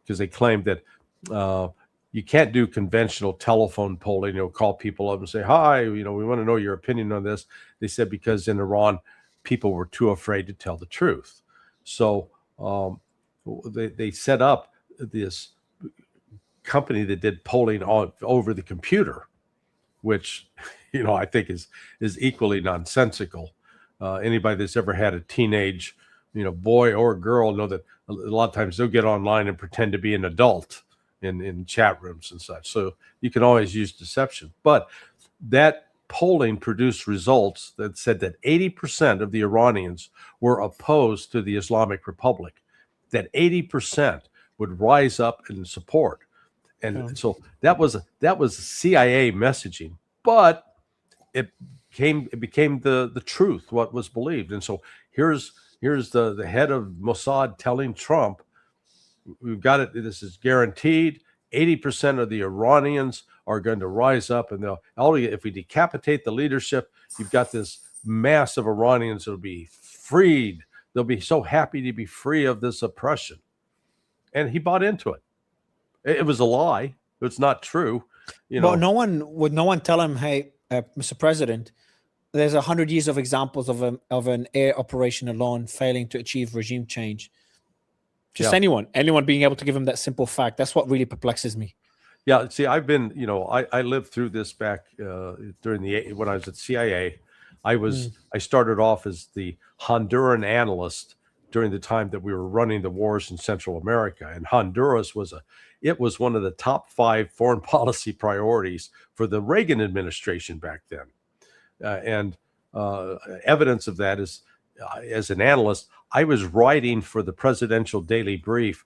because they claimed that you can't do conventional telephone polling, call people up and say, hi, we want to know your opinion on this. They said because in Iran, people were too afraid to tell the truth. So they set up this company that did polling over the computer, which, I think is equally nonsensical. Anybody that's ever had a teenage, boy or girl know that a lot of times they'll get online and pretend to be an adult in chat rooms and such. So you can always use deception. But that polling produced results that said that 80% of the Iranians were opposed to the Islamic Republic, that 80% would rise up in support. And so that was CIA messaging, but it became the truth, what was believed. And so here's the head of Mossad telling Trump, we've got it. This is guaranteed. 80% of the Iranians are going to rise up, and if we decapitate the leadership, you've got this mass of Iranians that'll be freed. They'll be so happy to be free of this oppression. And he bought into it. It was a lie. It's not true. But no one tell him, hey, Mr. President, there's 100 years of examples of an air operation alone failing to achieve regime change. Just anyone being able to give him that simple fact. That's what really perplexes me. Yeah. See, I've been, I lived through this back during when I was at CIA. I started off as the Honduran analyst during the time that we were running the wars in Central America. And Honduras was one of the top 5 foreign policy priorities for the Reagan administration back then. And evidence of that is, as an analyst, I was writing for the Presidential Daily Brief